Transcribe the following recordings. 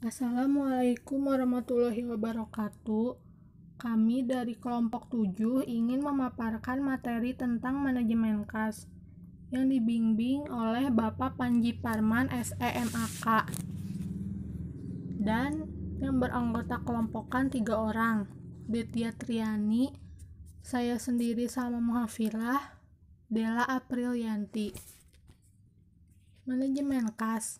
Assalamualaikum warahmatullahi wabarakatuh. Kami dari kelompok 7 ingin memaparkan materi tentang manajemen kas yang dibimbing oleh Bapak Panji Parman SEMAK dan yang beranggota kelompokan 3 orang, Ditya Triani, saya sendiri Salma Muhafilah, Della Aprilianti. Manajemen kas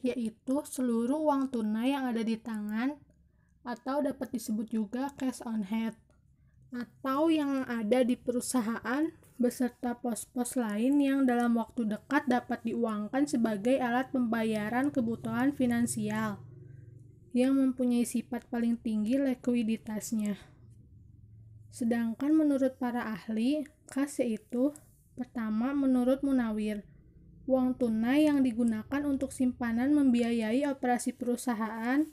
yaitu seluruh uang tunai yang ada di tangan atau dapat disebut juga cash on hand atau yang ada di perusahaan beserta pos-pos lain yang dalam waktu dekat dapat diuangkan sebagai alat pembayaran kebutuhan finansial yang mempunyai sifat paling tinggi likuiditasnya. Sedangkan menurut para ahli, kas yaitu pertama menurut Munawir, uang tunai yang digunakan untuk simpanan membiayai operasi perusahaan,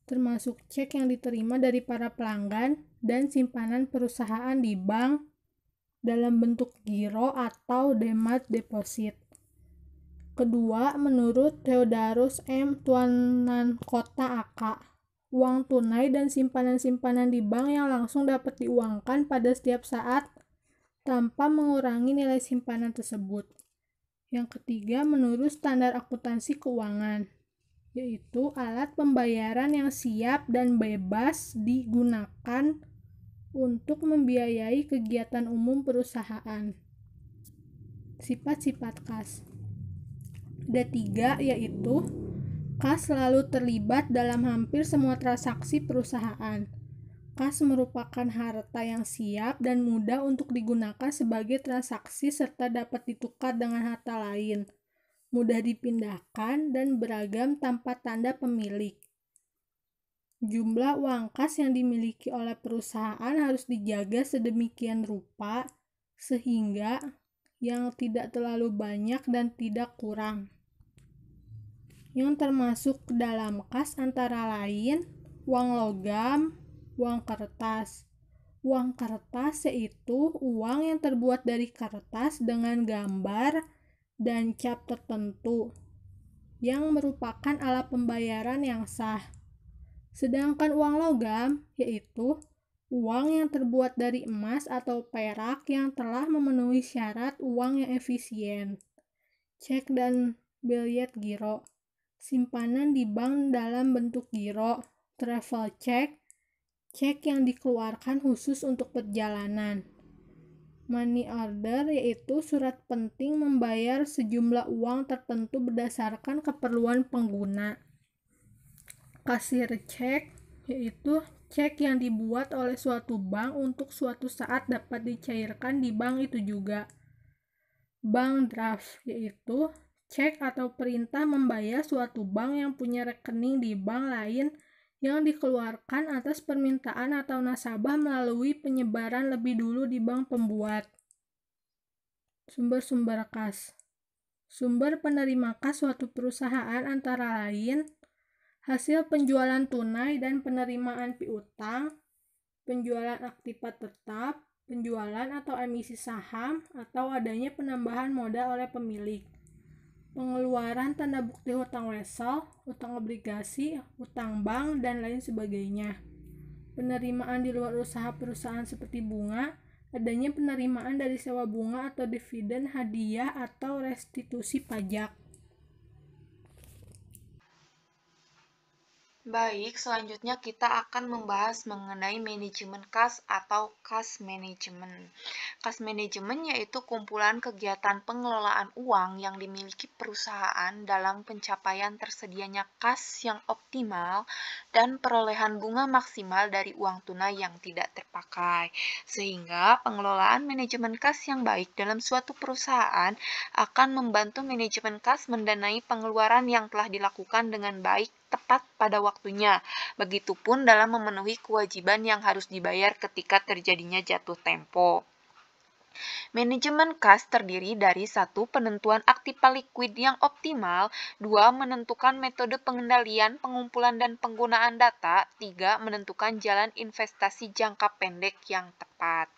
termasuk cek yang diterima dari para pelanggan dan simpanan perusahaan di bank dalam bentuk giro atau demand deposit. Kedua, menurut Theodorus M. Tuanankota AK, uang tunai dan simpanan-simpanan di bank yang langsung dapat diuangkan pada setiap saat tanpa mengurangi nilai simpanan tersebut. Yang ketiga, menurut standar akuntansi keuangan, yaitu alat pembayaran yang siap dan bebas digunakan untuk membiayai kegiatan umum perusahaan. Sifat-sifat kas. Ada 3, yaitu kas selalu terlibat dalam hampir semua transaksi perusahaan. Kas merupakan harta yang siap dan mudah untuk digunakan sebagai transaksi serta dapat ditukar dengan harta lain, mudah dipindahkan, dan beragam tanpa tanda pemilik. Jumlah uang kas yang dimiliki oleh perusahaan harus dijaga sedemikian rupa sehingga yang tidak terlalu banyak dan tidak kurang. Yang termasuk ke dalam kas antara lain uang logam, uang kertas. Uang kertas yaitu uang yang terbuat dari kertas dengan gambar dan cap tertentu yang merupakan alat pembayaran yang sah. Sedangkan uang logam yaitu uang yang terbuat dari emas atau perak yang telah memenuhi syarat uang yang efisien. Cek dan biljet giro. Simpanan di bank dalam bentuk giro, travel check, cek yang dikeluarkan khusus untuk perjalanan. Money order yaitu surat penting membayar sejumlah uang tertentu berdasarkan keperluan pengguna. Kasir cek yaitu cek yang dibuat oleh suatu bank untuk suatu saat dapat dicairkan di bank itu juga. Bank draft yaitu cek atau perintah membayar suatu bank yang punya rekening di bank lain yang dikeluarkan atas permintaan atau nasabah melalui penyebaran lebih dulu di bank pembuat. Sumber-sumber kas. Sumber penerima kas suatu perusahaan antara lain hasil penjualan tunai dan penerimaan piutang, penjualan aktiva tetap, penjualan atau emisi saham, atau adanya penambahan modal oleh pemilik. Pengeluaran tanda bukti hutang wesel, hutang obligasi, hutang bank, dan lain sebagainya. Penerimaan di luar usaha perusahaan seperti bunga, adanya penerimaan dari sewa bunga atau dividen hadiah atau restitusi pajak. Baik, selanjutnya kita akan membahas mengenai manajemen kas atau kas manajemen. Kas manajemen yaitu kumpulan kegiatan pengelolaan uang yang dimiliki perusahaan dalam pencapaian tersedianya kas yang optimal dan perolehan bunga maksimal dari uang tunai yang tidak terpakai. Sehingga pengelolaan manajemen kas yang baik dalam suatu perusahaan akan membantu manajemen kas mendanai pengeluaran yang telah dilakukan dengan baik tepat pada waktunya. Begitupun dalam memenuhi kewajiban yang harus dibayar ketika terjadinya jatuh tempo. Manajemen kas terdiri dari 1. Penentuan aktiva likuid yang optimal, 2. Menentukan metode pengendalian, pengumpulan dan penggunaan data, 3. Menentukan jalan investasi jangka pendek yang tepat.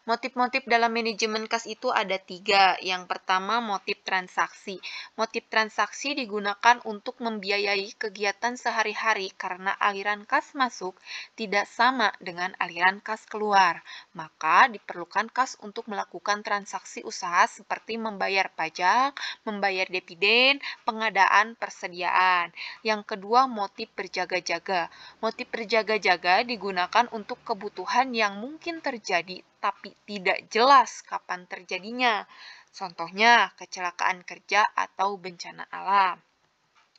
Motif-motif dalam manajemen kas itu ada 3. Yang pertama, motif transaksi. Motif transaksi digunakan untuk membiayai kegiatan sehari-hari karena aliran kas masuk tidak sama dengan aliran kas keluar. Maka diperlukan kas untuk melakukan transaksi usaha seperti membayar pajak, membayar dividen, pengadaan persediaan. Yang kedua, motif berjaga-jaga. Motif berjaga-jaga digunakan untuk kebutuhan yang mungkin terjadi tapi tidak jelas kapan terjadinya. Contohnya, kecelakaan kerja atau bencana alam.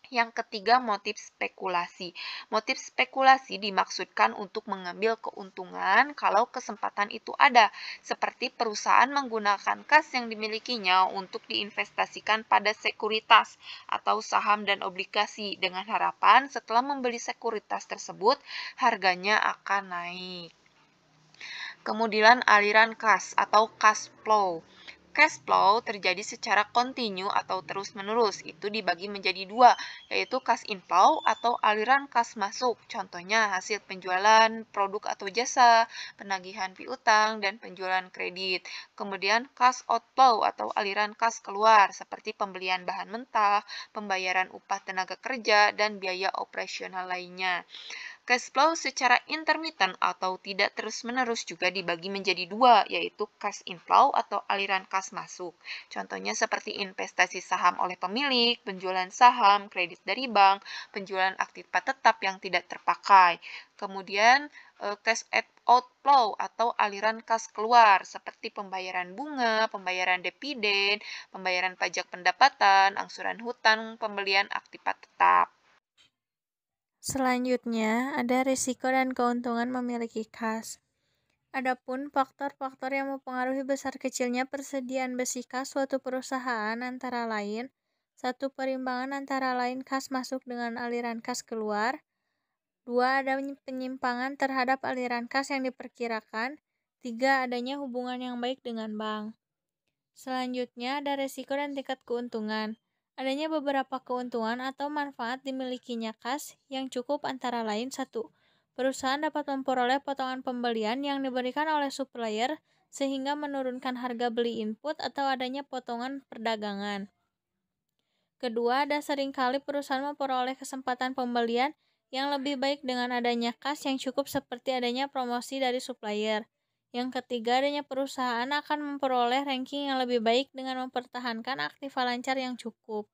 Yang ketiga, motif spekulasi. Motif spekulasi dimaksudkan untuk mengambil keuntungan kalau kesempatan itu ada, seperti perusahaan menggunakan kas yang dimilikinya untuk diinvestasikan pada sekuritas atau saham dan obligasi dengan harapan setelah membeli sekuritas tersebut harganya akan naik. Kemudian aliran kas atau cash flow. Cash flow terjadi secara kontinu atau terus-menerus. Itu dibagi menjadi 2, yaitu cash inflow atau aliran kas masuk. Contohnya hasil penjualan produk atau jasa, penagihan piutang, dan penjualan kredit. Kemudian cash outflow atau aliran kas keluar, seperti pembelian bahan mentah, pembayaran upah tenaga kerja, dan biaya operasional lainnya. Cash flow secara intermittent atau tidak terus-menerus juga dibagi menjadi 2, yaitu cash inflow atau aliran kas masuk. Contohnya seperti investasi saham oleh pemilik, penjualan saham, kredit dari bank, penjualan aktiva tetap yang tidak terpakai. Kemudian cash outflow atau aliran kas keluar seperti pembayaran bunga, pembayaran dividen, pembayaran pajak pendapatan, angsuran hutang, pembelian aktiva tetap. Selanjutnya, ada risiko dan keuntungan memiliki kas. Adapun faktor-faktor yang mempengaruhi besar kecilnya persediaan besi kas suatu perusahaan antara lain, 1. Perimbangan antara lain kas masuk dengan aliran kas keluar. 2. Ada penyimpangan terhadap aliran kas yang diperkirakan. 3. Adanya hubungan yang baik dengan bank. Selanjutnya, ada risiko dan tingkat keuntungan. Adanya beberapa keuntungan atau manfaat dimilikinya kas yang cukup antara lain 1. Perusahaan dapat memperoleh potongan pembelian yang diberikan oleh supplier sehingga menurunkan harga beli input atau adanya potongan perdagangan. Kedua, ada seringkali perusahaan memperoleh kesempatan pembelian yang lebih baik dengan adanya kas yang cukup seperti adanya promosi dari supplier. Yang ketiga, adanya perusahaan akan memperoleh ranking yang lebih baik dengan mempertahankan aktiva lancar yang cukup.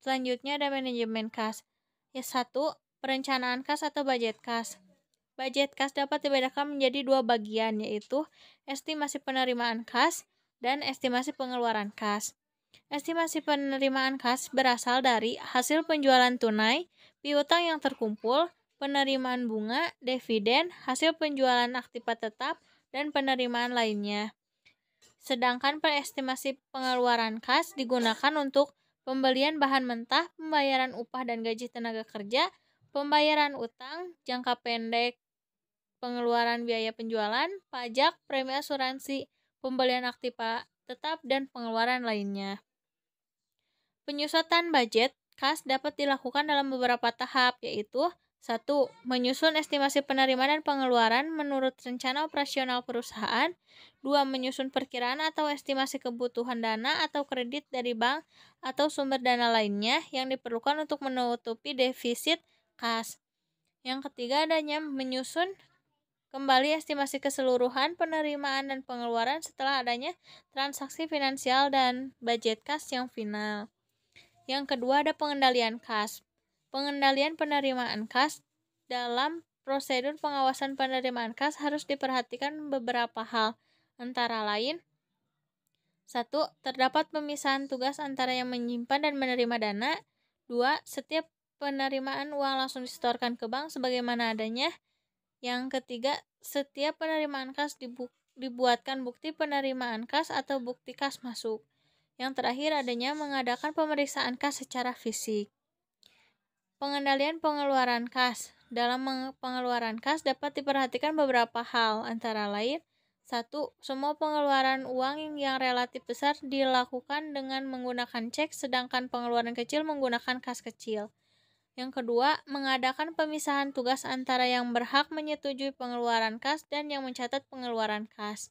Selanjutnya ada manajemen kas. 1. Perencanaan kas atau budget kas. Budget kas dapat dibedakan menjadi 2 bagian, yaitu estimasi penerimaan kas dan estimasi pengeluaran kas. Estimasi penerimaan kas berasal dari hasil penjualan tunai, piutang yang terkumpul, penerimaan bunga, dividen, hasil penjualan aktiva tetap, dan penerimaan lainnya. Sedangkan estimasi pengeluaran kas digunakan untuk pembelian bahan mentah, pembayaran upah dan gaji tenaga kerja, pembayaran utang, jangka pendek, pengeluaran biaya penjualan, pajak, premi asuransi, pembelian aktiva tetap, dan pengeluaran lainnya. Penyusunan budget kas dapat dilakukan dalam beberapa tahap, yaitu 1. Menyusun estimasi penerimaan dan pengeluaran menurut rencana operasional perusahaan. 2. Menyusun perkiraan atau estimasi kebutuhan dana atau kredit dari bank atau sumber dana lainnya yang diperlukan untuk menutupi defisit kas. Yang ketiga, adanya menyusun kembali estimasi keseluruhan penerimaan dan pengeluaran setelah adanya transaksi finansial dan budget kas yang final. Yang kedua, ada pengendalian kas. Pengendalian penerimaan kas. Dalam prosedur pengawasan penerimaan kas harus diperhatikan beberapa hal, antara lain 1. Terdapat pemisahan tugas antara yang menyimpan dan menerima dana. 2. Setiap penerimaan uang langsung disetorkan ke bank sebagaimana adanya. Yang ketiga, setiap penerimaan kas dibuatkan bukti penerimaan kas atau bukti kas masuk. Yang terakhir, adanya mengadakan pemeriksaan kas secara fisik. Pengendalian pengeluaran kas. Dalam pengeluaran kas dapat diperhatikan beberapa hal, antara lain 1. Semua pengeluaran uang yang relatif besar dilakukan dengan menggunakan cek, sedangkan pengeluaran kecil menggunakan kas kecil. Yang kedua, mengadakan pemisahan tugas antara yang berhak menyetujui pengeluaran kas dan yang mencatat pengeluaran kas.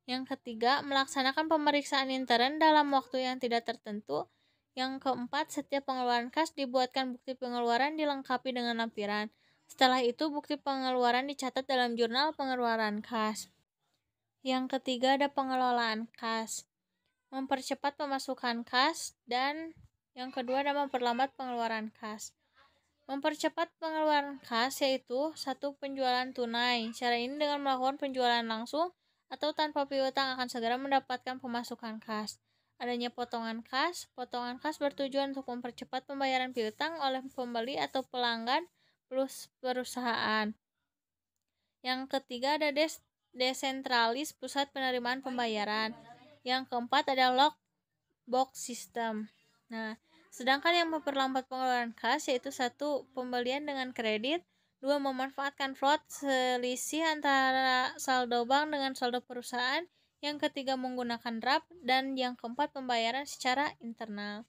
Yang ketiga, melaksanakan pemeriksaan intern dalam waktu yang tidak tertentu. Yang keempat, setiap pengeluaran kas dibuatkan bukti pengeluaran dilengkapi dengan lampiran. Setelah itu, bukti pengeluaran dicatat dalam jurnal pengeluaran kas. Yang ketiga, ada pengelolaan kas. Mempercepat pemasukan kas, dan yang kedua ada memperlambat pengeluaran kas. Mempercepat pengeluaran kas yaitu 1. Penjualan tunai. Cara ini dengan melakukan penjualan langsung atau tanpa piutang akan segera mendapatkan pemasukan kas. Adanya potongan kas bertujuan untuk mempercepat pembayaran piutang oleh pembeli atau pelanggan plus perusahaan. Yang ketiga ada desentralis pusat penerimaan pembayaran. Yang keempat ada lock box system. Nah, sedangkan yang memperlambat pengeluaran kas yaitu 1. Pembelian dengan kredit, 2. Memanfaatkan float selisih antara saldo bank dengan saldo perusahaan, yang ketiga menggunakan draft, dan yang keempat pembayaran secara internal.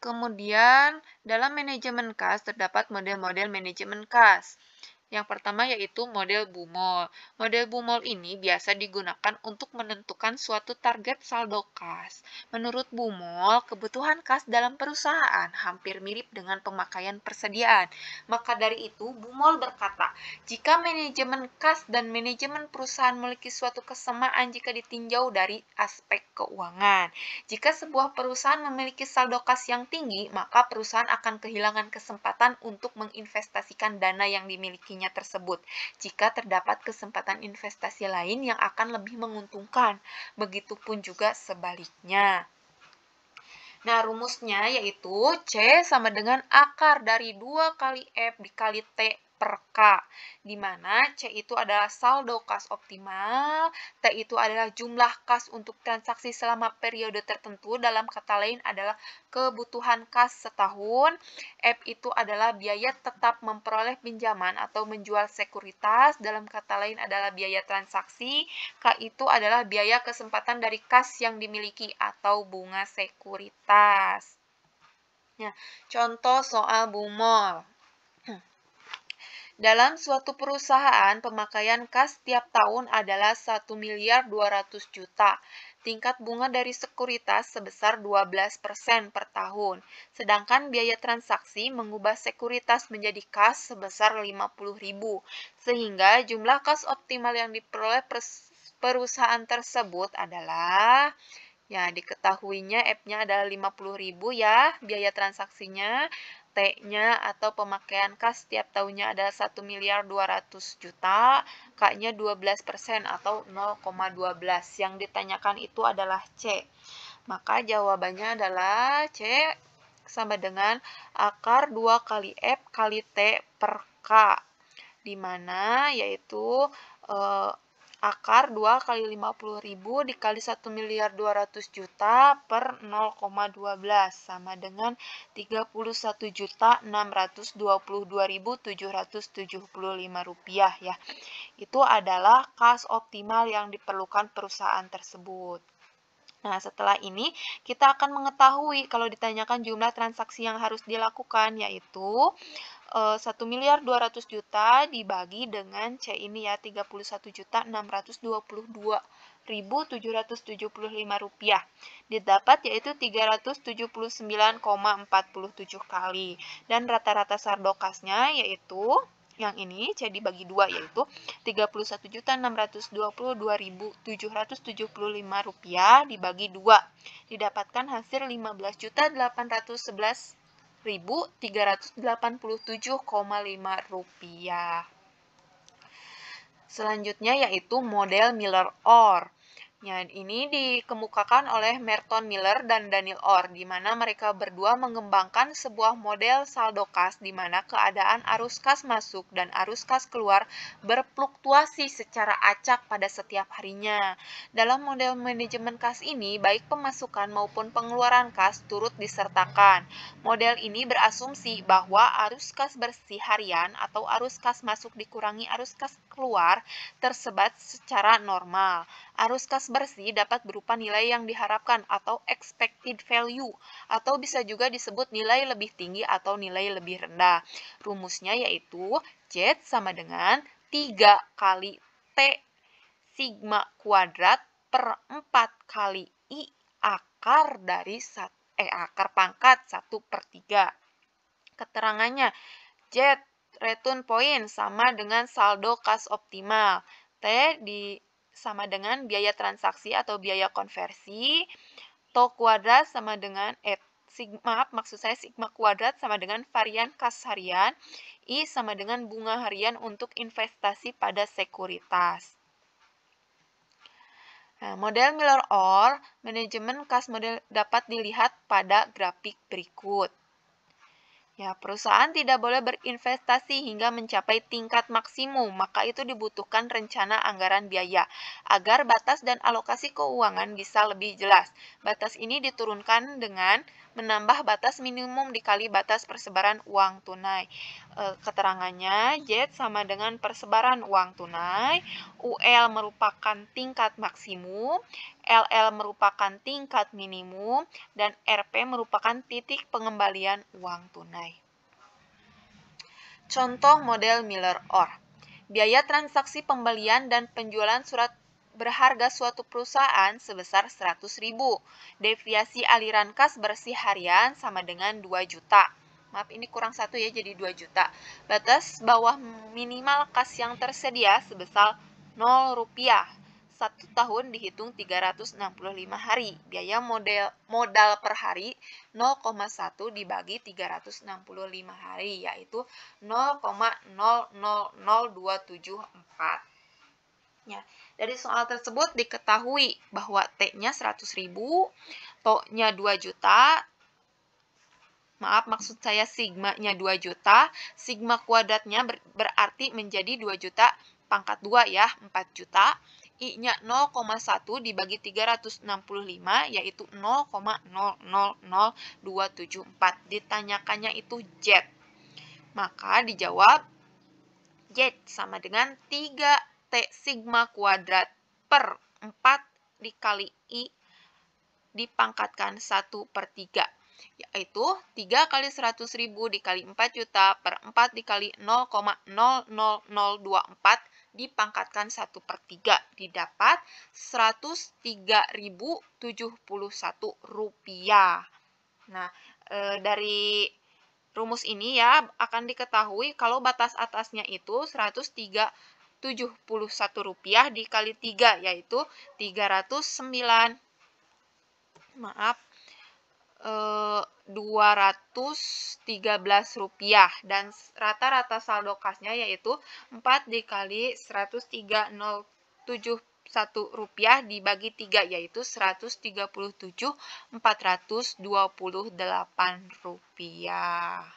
Kemudian, dalam manajemen kas terdapat model-model manajemen kas. Yang pertama yaitu model Bumol. Model Bumol ini biasa digunakan untuk menentukan suatu target saldo kas. Menurut Bumol, kebutuhan kas dalam perusahaan hampir mirip dengan pemakaian persediaan. Maka dari itu, Bumol berkata, jika manajemen kas dan manajemen perusahaan memiliki suatu kesamaan jika ditinjau dari aspek keuangan. Jika sebuah perusahaan memiliki saldo kas yang tinggi, maka perusahaan akan kehilangan kesempatan untuk menginvestasikan dana yang dimilikinya tersebut jika terdapat kesempatan investasi lain yang akan lebih menguntungkan. Begitupun juga sebaliknya. Nah, rumusnya yaitu C sama dengan akar dari 2 kali F dikali T per K, di mana C itu adalah saldo kas optimal, T itu adalah jumlah kas untuk transaksi selama periode tertentu, dalam kata lain adalah kebutuhan kas setahun, F itu adalah biaya tetap memperoleh pinjaman atau menjual sekuritas, dalam kata lain adalah biaya transaksi, K itu adalah biaya kesempatan dari kas yang dimiliki atau bunga sekuritas. Nah, contoh soal Bumol. Dalam suatu perusahaan, pemakaian kas tiap tahun adalah 1.200.000.000. Tingkat bunga dari sekuritas sebesar 12% per tahun. Sedangkan biaya transaksi mengubah sekuritas menjadi kas sebesar 50.000. Sehingga jumlah kas optimal yang diperoleh perusahaan tersebut adalah, ya, diketahuinya F-nya adalah 50.000 ya, biaya transaksinya. T-nya atau pemakaian kas setiap tahunnya adalah 1.200.000.000, K-nya 12% atau 0,12. Yang ditanyakan itu adalah C. Maka jawabannya adalah C sama dengan akar 2 kali F kali T per K, di mana yaitu akar 2 kali 50.000 dikali 1.200.000.000 per 0,12 sama dengan 31.622.775 rupiah ya. Itu adalah kas optimal yang diperlukan perusahaan tersebut. Nah, setelah ini kita akan mengetahui kalau ditanyakan jumlah transaksi yang harus dilakukan, yaitu 1.200.000.000 dibagi dengan C ini ya, 31.622.775 rupiah. Didapat yaitu 379,47 kali. Dan rata-rata saldo kasnya yaitu yang ini C dibagi 2 yaitu 31.622.775 rupiah dibagi 2. Didapatkan hasil 15.811.387,5 rupiah. Selanjutnya yaitu model Miller-Orr. Ya, ini dikemukakan oleh Merton Miller dan Daniel Orr, di mana mereka berdua mengembangkan sebuah model saldo kas di mana keadaan arus kas masuk dan arus kas keluar berfluktuasi secara acak pada setiap harinya. Dalam model manajemen kas ini, baik pemasukan maupun pengeluaran kas turut disertakan. Model ini berasumsi bahwa arus kas bersih harian atau arus kas masuk dikurangi arus kas keluar tersebar secara normal. Arus kas bersih dapat berupa nilai yang diharapkan atau expected value, atau bisa juga disebut nilai lebih tinggi atau nilai lebih rendah. Rumusnya yaitu Z sama dengan 3 kali T sigma kuadrat per 4 kali I akar dari akar pangkat 1/3. Keterangannya, Z return point sama dengan saldo kas optimal. T sama dengan biaya transaksi atau biaya konversi. To kuadrat sama dengan sigma kuadrat sama dengan varian kas harian. I sama dengan bunga harian untuk investasi pada sekuritas. Nah, model Miller-Orr manajemen kas model dapat dilihat pada grafik berikut. Ya, perusahaan tidak boleh berinvestasi hingga mencapai tingkat maksimum, maka itu dibutuhkan rencana anggaran biaya agar batas dan alokasi keuangan bisa lebih jelas. Batas ini diturunkan dengan menambah batas minimum dikali batas persebaran uang tunai. Keterangannya, Z sama dengan persebaran uang tunai, UL merupakan tingkat maksimum, LL merupakan tingkat minimum, dan RP merupakan titik pengembalian uang tunai. Contoh model Miller-Orr. Biaya transaksi pembelian dan penjualan surat berharga suatu perusahaan sebesar 100.000. Deviasi aliran kas bersih harian sama dengan 2 juta. Maaf, ini kurang 1 ya, jadi 2 juta. Batas bawah minimal kas yang tersedia sebesar 0 rupiah. 1 tahun dihitung 365 hari. Biaya modal per hari 0,1 dibagi 365 hari, yaitu 0,000274. Ya, dari soal tersebut diketahui bahwa T-nya 100.000, To-nya 2 juta, maksud saya sigma-nya 2 juta, sigma kuadratnya berarti menjadi 2 juta pangkat 2 ya, 4 juta. I-nya 0,1 dibagi 365 yaitu 0,000274. Ditanyakannya itu Z. Maka dijawab Z sama dengan 3T sigma kuadrat per 4 dikali I dipangkatkan 1/3. Yaitu 3 kali 100.000 dikali 4 juta per 4 dikali 0,00024 dipangkatkan 1/3 didapat 103.071 rupiah. Nah, dari rumus ini ya akan diketahui kalau batas atasnya itu 103.071 rupiah dikali 3 yaitu 213 rupiah, dan rata-rata saldo kasnya yaitu 4 dikali 103.071 rupiah dibagi 3 yaitu 137.428 rupiah.